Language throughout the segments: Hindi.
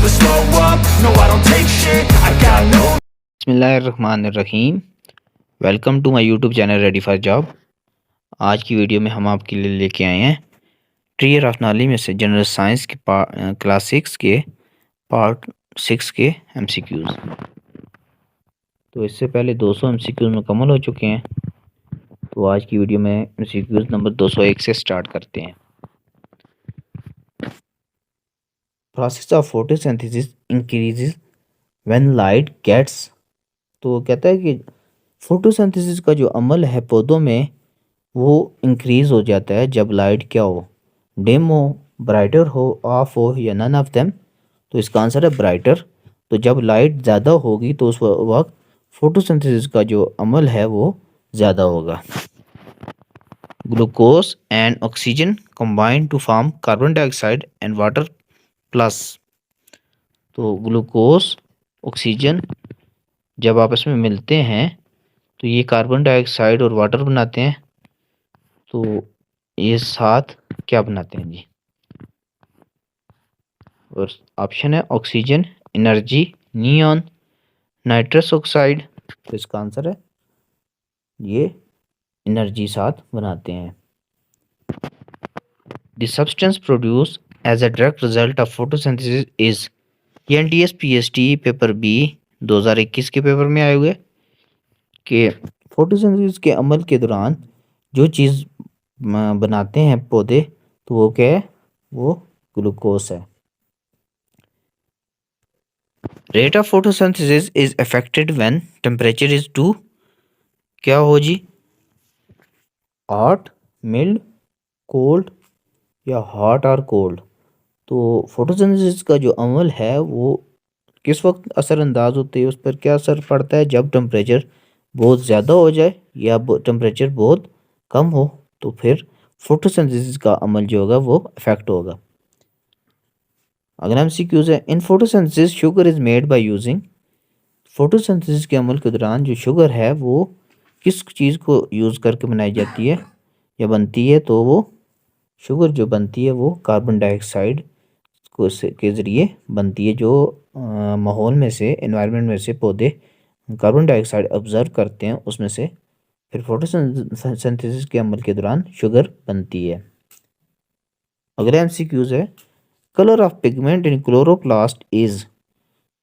never slow up, no I don't take shit, I got no. बिस्मिल्लाहिर्रहमानिर्रहीम। Welcome to my YouTube channel ready for job. आज की वीडियो में हम आपके लिए लेके आए हैं ट्री ऑफ नॉलेज में से जनरल साइंस के क्लास 6 के पार्ट 6 के एमसीक्यूज। तो इससे पहले 200 एमसीक्यूज मुकम्मल हो चुके हैं। तो आज की वीडियो में एमसीक्यूज नंबर 201 से स्टार्ट करते हैं। Process of photosynthesis increases when light gets. तो कहता है कि फोटोसिंथेसिस का जो अमल है पौधों में वो इंक्रीज हो जाता है जब लाइट क्या हो, डिम हो, ब्राइटर हो, ऑफ हो या नन ऑफ देम। तो इसका आंसर है ब्राइटर। तो जब लाइट ज़्यादा होगी तो उस वक्त फोटोसिंथेसिस का जो अमल है वो ज़्यादा होगा। Glucose and oxygen combine to form carbon dioxide and water plus. तो ग्लूकोज ऑक्सीजन जब आपस में मिलते हैं तो ये कार्बन डाइऑक्साइड और वाटर बनाते हैं। तो ये साथ क्या बनाते हैं जी? और ऑप्शन है oxygen, energy, neon, nitrous oxide. तो इसका आंसर है ये एनर्जी साथ बनाते हैं। The substance produce as a direct result of photosynthesis is. ये एनटीएस पीएचडी पेपर बी 2021 के पेपर में आए हुए कि फोटोसिंथेसिस के अमल के दौरान जो चीज़ बनाते हैं पौधे तो वो क्या है? वो ग्लूकोज है। Rate of photosynthesis is affected when temperature is too. क्या हो जी? हॉट, मिल्ड, कोल्ड या हॉट और कोल्ड। तो फोटोसिंथेसिस का जो अमल है वो किस वक्त असरअंदाज होते हैं, उस पर क्या असर पड़ता है? जब टेम्परेचर बहुत ज़्यादा हो जाए या टेम्परेचर बहुत कम हो तो फिर फोटोसिंथेसिस का अमल जो होगा वो इफेक्ट होगा। अगला एमसीक्यूज है, in photosynthesis sugar is made by using. Photosynthesis के अमल के दौरान जो शुगर है वो किस चीज़ को यूज़ करके बनाई जाती है या बनती है? तो वो शुगर जो बनती है वो कार्बन डाइऑक्साइड के ज़रिए बनती है। जो माहौल में से, एनवायरनमेंट में से पौधे कार्बन डाइऑक्साइड ऑब्जर्व करते हैं उसमें से फिर फोटोसिंथेसिस के अमल के दौरान शुगर बनती है। अगला एमसीक्यूज है, colour of pigment in chloroplast is.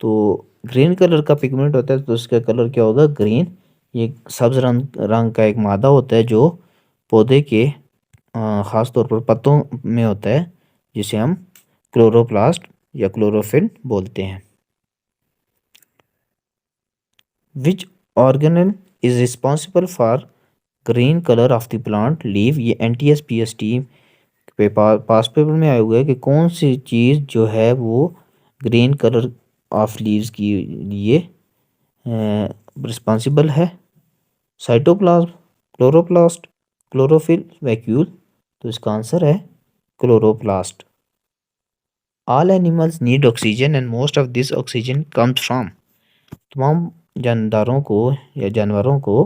तो ग्रीन कलर का पिगमेंट होता है तो उसका कलर क्या होगा? ग्रीन। ये सब्ज रंग का एक मादा होता है जो पौधे के ख़ास तौर पर पत्तों में होता है जिसे हम क्लोरोप्लास्ट या क्लोरोफिल बोलते हैं। विच organelle is responsible for green colour of the plant leave. ये एनटीएस पीएचडी पे पास पेपर में आया हुआ है कि कौन सी चीज़ जो है वो ग्रीन कलर ऑफ लीव्स के लिए रिस्पॉन्सिबल है? Cytoplasm, chloroplast, chlorophyll, vacuole. तो इसका आंसर है chloroplast. All animals need oxygen and most of this oxygen comes from. तमाम जानदारों को या जानवरों को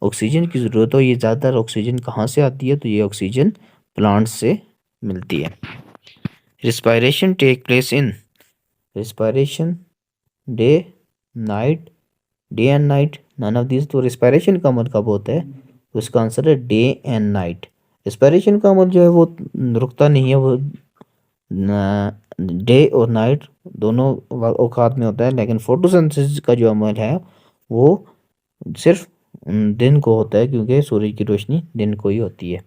ऑक्सीजन की ज़रूरत हो, ये ज़्यादातर ऑक्सीजन कहाँ से आती है? तो ये ऑक्सीजन प्लांट्स से मिलती है। Respiration take place in. Respiration day, night, day and night, none of this. तो रिस्पायरेशन का अमल कब होता है? तो इसका आंसर है डे एंड नाइट। रिस्पायरेशन का अमल जो है वो रुकता नहीं है, वो डे और नाइट दोनों औकात में होता है। लेकिन फोटोसिंथेसिस का जो अमल है वो सिर्फ दिन को होता है क्योंकि सूरज की रोशनी दिन को ही होती है।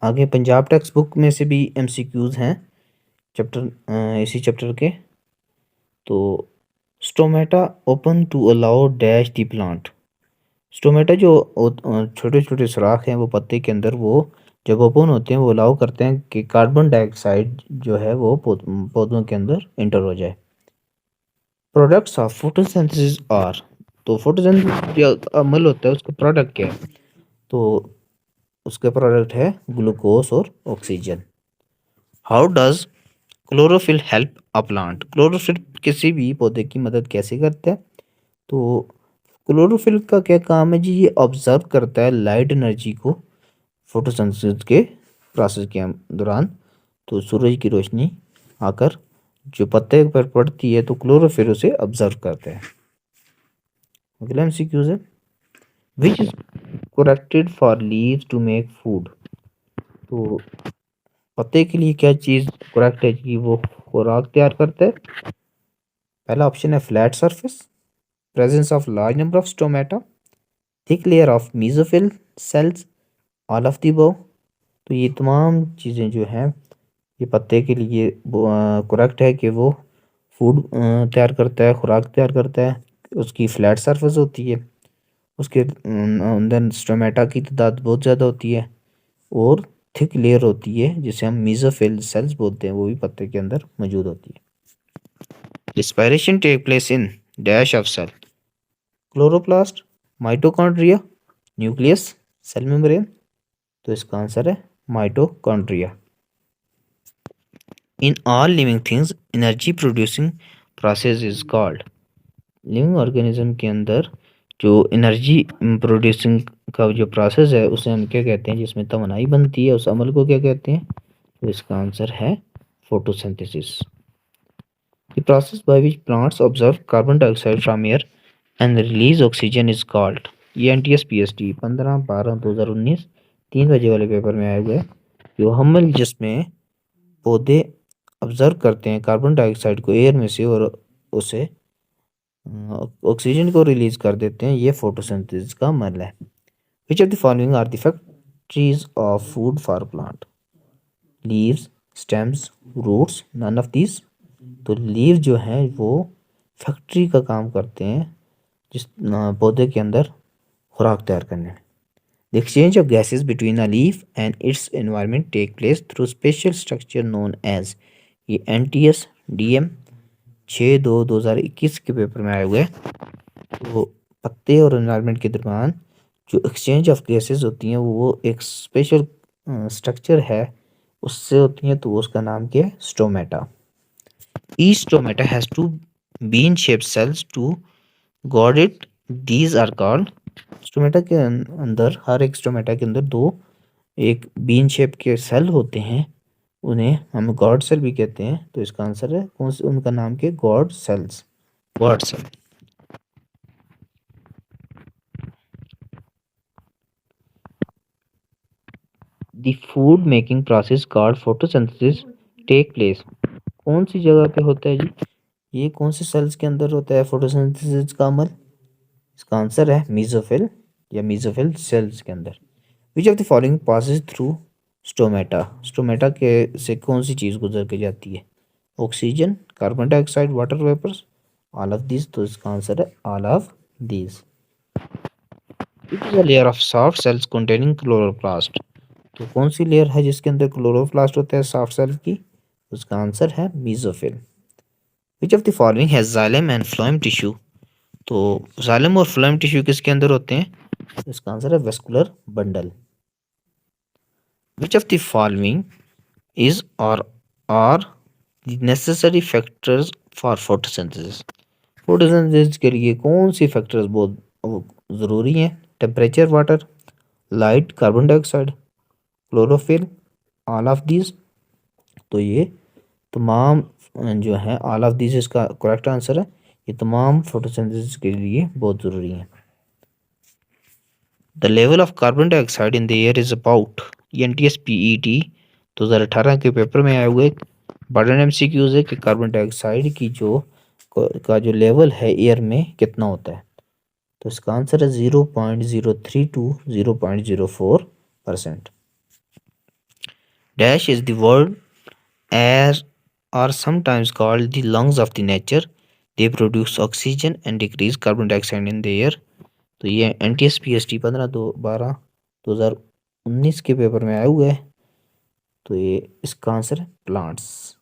आगे पंजाब टेक्स्ट बुक में से भी एमसीक्यूज हैं इसी चैप्टर के। तो stomata open to allow dash the plant. Stomata जो छोटे छोटे सुराख हैं वो पत्ते के अंदर, वो जब ओपन होते हैं वो अलाउ करते हैं कि कार्बन डाइऑक्साइड जो है वो पौधों के अंदर इंटर हो जाए। Products of photosynthesis are. तो फोटोसिंथेसिस जो अमल होता है उसका प्रोडक्ट क्या है? तो उसका प्रोडक्ट है ग्लूकोज और oxygen. How does chlorophyll help a plant. Chlorophyll किसी भी पौधे की मदद कैसे करता है? तो क्लोरोफिल का क्या काम है जी? ये ऑब्जर्व करता है लाइट एनर्जी को फोटोसिंथेसिस के प्रोसेस के दौरान तो सूरज की रोशनी आकर जो पत्ते पर पड़ती है तो क्लोरोफिल उसे ऑब्जर्व करते हैं। अगला एमसीक्यूज है, which is corrected for leaves to make food. तो पत्ते के लिए क्या चीज करेक्ट है कि वो खुराक तैयार करता है? पहला ऑप्शन है flat surface, presence of large number of stomata, thick layer of mesophyll cells, all of the above. तो ये तमाम चीज़ें जो हैं ये पत्ते के लिए करेक्ट है कि वो फूड तैयार करता है, खुराक तैयार करता है। उसकी फ्लैट सरफेस होती है, उसके अंदर स्टोमेटा की तादाद बहुत ज़्यादा होती है और थिक लेयर होती है जिसे हम मेसोफिल सेल्स बोलते हैं, वो भी पत्ते के अंदर मौजूद होती है। Respiration take place in dash of cell, chloroplast, mitochondria, nucleus, cell membrane. तो इसका आंसर है mitochondria. In all living things energy producing process is called, living organism के अंदर जो एनर्जी प्रोड्यूसिंग का जो प्रोसेस है उसे हम क्या कहते हैं, जिसमें तवानाई बनती है, उस अमल को क्या कहते हैं? तो इसका आंसर है photosynthesis. The process by which plants observe carbon dioxide from air and release oxygen is called. ये एनटीएस पीएसटी 15/12/2019 3 बजे वाले पेपर में आया हुआ है। जो हमल जिसमें पौधे ऑब्जर्व करते हैं कार्बन डाइऑक्साइड को एयर में से और उसे ऑक्सीजन को रिलीज कर देते हैं, ये फोटोसिंथेसिस का अमल है। Which of the following are the factories of food for plant? Leaves, stems, roots, none of these. तो लीव जो है वो फैक्ट्री का काम करते हैं जिस पौधे के अंदर खुराक तैयार करने में। The exchange of gases between a leaf and its environment take place through special structure known as. ये एनटीएस डीएम 6/2/2021 के पेपर में आए हुए। तो पत्ते और एनवायरनमेंट के दरमियान जो एक्सचेंज ऑफ गैसेस होती हैं वो एक स्पेशल स्ट्रक्चर है उससे होती हैं, तो उसका नाम क्या है? Stomata. Each stomata has two bean shaped cells to guard it, these are called. Stomata के अंदर, हर एक स्टोमेटा के अंदर दो एक बीन शेप के सेल होते हैं, उन्हें हम गॉड सेल भी कहते हैं। तो इसका आंसर है कौन से, उनका नाम के guard cells, guard cell. The food making process called photosynthesis take place कौन सी जगह पे होता है जी? ये कौन से सेल्स के अंदर होता है फोटोसिंथेसिस का अमल? इसका आंसर है मेसोफिल या मेसोफिल सेल्स के अंदर। Which of the following passes through stomata, stomata के से कौन सी चीज़ गुजर के जाती है? Oxygen, carbon dioxide, water vapours, all of these. तो इसका आंसर है all of these. It is a layer of soft cells containing chloroplast. तो कौन सी लेयर है जिसके अंदर क्लोरोप्लास्ट होता है सॉफ्ट सेल की? उसका आंसर है mesophyll. Which of the following has xylem and phloem tissue. तो जाइलम और फ्लोएम टिश्यू किसके अंदर होते हैं? इसका आंसर है vascular bundle. Which of the following is or are the necessary factors for photosynthesis. Photosynthesis के लिए कौन सी फैक्टर्स बहुत ज़रूरी हैं? Temperature, water, light, carbon dioxide, chlorophyll, all of these. तो ये तमाम जो है ऑल ऑफ दीज इसका करेक्ट आंसर है। ये तमाम फोटोसिंथेसिस के लिए बहुत ज़रूरी हैं। The level of carbon dioxide in the air is about, NTS PET 2018 के पेपर में आए हुए बर्डन एमसीक्यूज है कि कार्बन डाइऑक्साइड की जो लेवल है एयर में कितना होता है? तो इसका आंसर है 0.03 to 0.04%। Dash is the word air are sometimes called the lungs of the nature, they produce oxygen and decrease carbon dioxide in the air. तो ये एनटीएस पीएसटी 15/12/2019 के पेपर में आया हुआ है। तो ये इसका आंसर है प्लांट्स।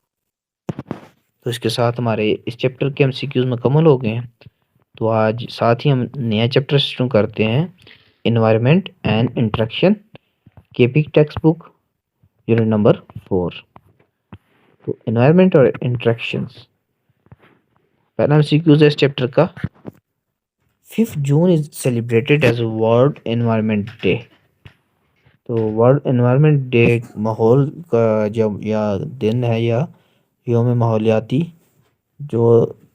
तो इसके साथ हमारे इस चैप्टर के एमसीक्यूज मुकम्मल हो गए हैं। तो आज साथ ही हम नया चैप्टर शुरू करते हैं, environment and interaction, KP text book unit number 4। तो इन्वायरमेंट और इंटरेक्शंस, पहला एमसीक्यूज है इस चैप्टर का, 5 June is celebrated as world environment day. तो वर्ल्ड एनवायरनमेंट डे माहौल का जब या दिन है या यौम माहौलियाती जो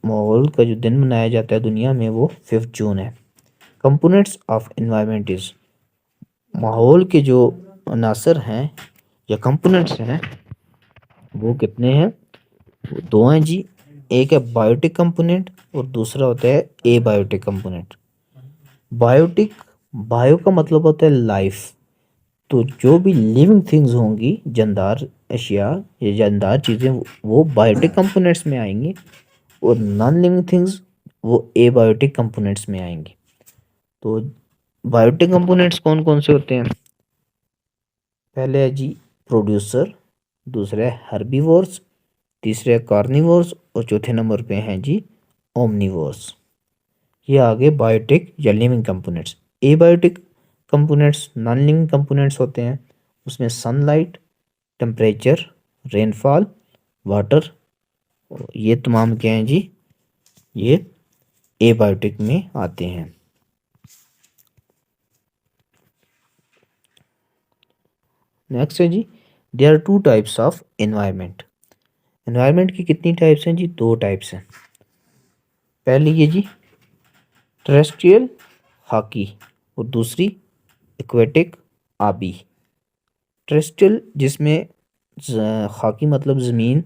माहौल का जो दिन मनाया जाता है दुनिया में वो 5 जून है। कंपोनेंट्स ऑफ एनवायरनमेंट इज माहौल के जो अनासर हैं या कंपोनेंट्स हैं वो कितने हैं? वो दो हैं जी। एक है बायोटिक कंपोनेंट और दूसरा होता है एबायोटिक कंपोनेंट। बायोटिक, बायो का मतलब होता है लाइफ, तो जो भी लिविंग थिंग्स होंगी, जानदार अशिया या जानदार चीज़ें वो बायोटिक कंपोनेंट्स में आएंगी और नॉन लिविंग थिंग्स वो एबायोटिक कंपोनेंट्स में आएंगी। तो बायोटिक कंपोनेंट्स कौन कौन से होते हैं? पहले है जी प्रोड्यूसर, दूसरा है हर्बीवोर्स, तीसरे है कार्निवोर्स और चौथे नंबर पे हैं जी ओमनीवोर्स। ये आगे बायोटिक या living components. Abiotic components non living components होते हैं, उसमें सनलाइट, टेम्परेचर, रेनफॉल, वाटर, ये तमाम क्या हैं जी? ये एबायोटिक में आते हैं। नेक्स्ट है जी there are two types of environment. Environment की कितनी टाइप्स हैं जी? दो टाइप्स हैं। पहली ये जी टेरेस्ट्रियल हॉकी और दूसरी एक्वेटिक आबी। टेरेस्ट्रियल जिसमें हॉकी मतलब ज़मीन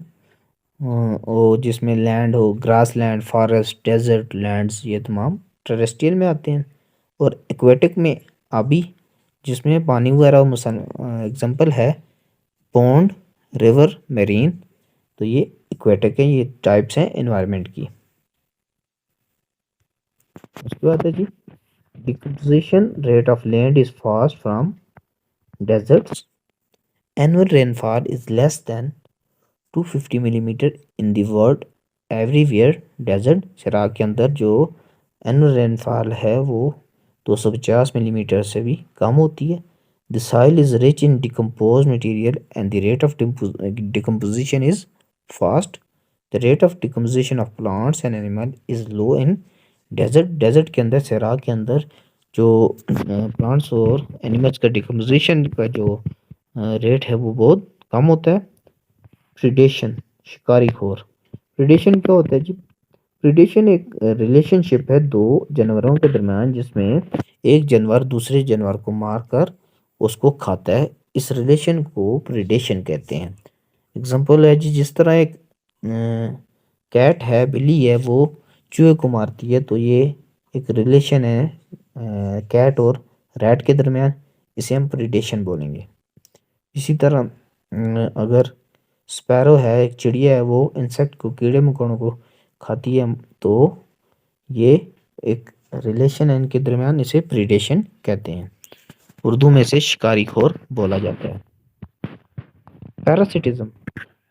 और जिसमें लैंड हो, grass land, forest, desert lands, ये तमाम टेरेस्ट्रियल में आते हैं। और एक्वेटिक में आबी जिसमें पानी वगैरह एग्जांपल है पॉन्ड, रिवर, मेरीन, तो ये एक्वेटिक है। ये टाइप्स हैं एनवायरनमेंट की। उसके बाद है जी decomposition rate of land is fast from deserts. Annual rainfall is less than 250 millimetre in the world everywhere. Desert शराब के अंदर जो एनुअल रेनफॉल है वो 250 मिलीमीटर से भी कम होती है। The soil is rich in decompose material and the rate of decomposition is fast. The rate of decomposition of plants and animal is low in desert. Desert के अंदर, सराग के अंदर जो प्लांट्स और एनिमल्स का डिकम्पोजिशन का जो रेट है वो बहुत कम होता है। प्रीडेशन, शिकारी खोर। प्रीडेशन क्या होता है जी? प्रीडेशन एक रिलेशनशिप है दो जानवरों के दरमियान जिसमें एक जानवर दूसरे जानवर को मारकर उसको खाता है। इस रिलेशन को प्रीडेशन कहते हैं। एग्जांपल है जी जिस तरह एक कैट है, बिल्ली है, वो चूहे को मारती है, तो ये एक रिलेशन है कैट और रैट के दरमियान, इसे हम प्रीडेशन बोलेंगे। इसी तरह अगर स्पैरो है, एक चिड़िया है, वो इंसेक्ट को, कीड़े मकोड़ों को खाती है, तो ये एक रिलेशन है इनके दरमियान, इसे प्रीडेशन कहते हैं। उर्दू में इसे शिकारी खोर बोला जाता है। पैरासिटिज्म,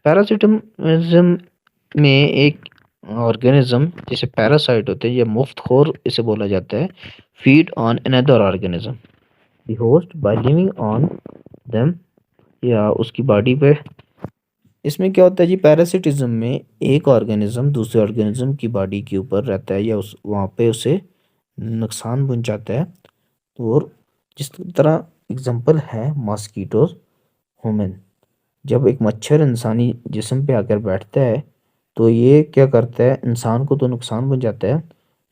पैरासिटिज्म में एक ऑर्गेनिज्म जिसे पैरासाइट होते हैं या मुफ्तखोर इसे बोला जाता है, feed on another organism the host by living on them, या उसकी बॉडी पे। इसमें क्या होता है जी? पैरासिटिज्म में एक ऑर्गेनिज्म दूसरे ऑर्गेनिज्म की बॉडी के ऊपर रहता है या उस वहाँ पे उसे नुकसान पहुंचाता है। और जिस तरह एग्जांपल है मॉस्किटोज, ह्यूमन। जब एक मच्छर इंसानी जिस्म पे आकर बैठता है तो ये क्या करता है? इंसान को तो नुकसान पहुंचाता है,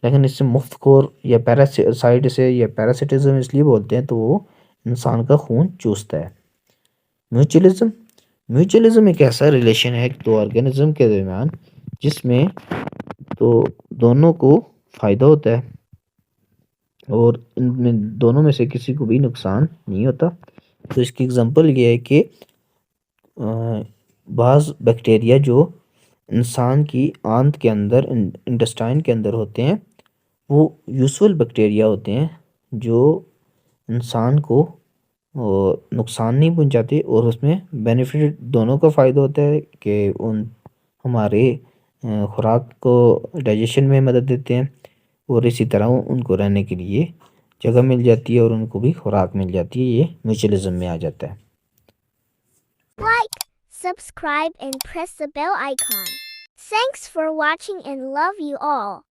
लेकिन इससे मुफ्तखोर या पैरासाइट से या पैरासिटिज्म इसलिए बोलते हैं तो वो इंसान का खून चूसता है। म्यूचुअलिज्म, म्यूचुअलिज्म एक ऐसा रिलेशन है दो ऑर्गेनिज्म के दरमियान जिसमें तो दोनों को फ़ायदा होता है और इनमें दोनों में से किसी को भी नुकसान नहीं होता। तो इसकी एग्जांपल ये है कि बाज़ बैक्टीरिया जो इंसान की आंत के अंदर, इंटेस्टाइन के अंदर होते हैं, वो यूजुअल बैक्टीरिया होते हैं जो इंसान को नुकसान नहीं पहुंचाते और उसमें बेनिफिट दोनों का फ़ायदा होता है कि उन हमारे खुराक को डाइजेशन में मदद देते हैं और इसी तरह उनको रहने के लिए जगह मिल जाती है और उनको भी खुराक मिल जाती है। ये म्यूचुअलिज्म में आ जाता है। Like, subscribe and press the bell icon. Thanks for watching and love you all.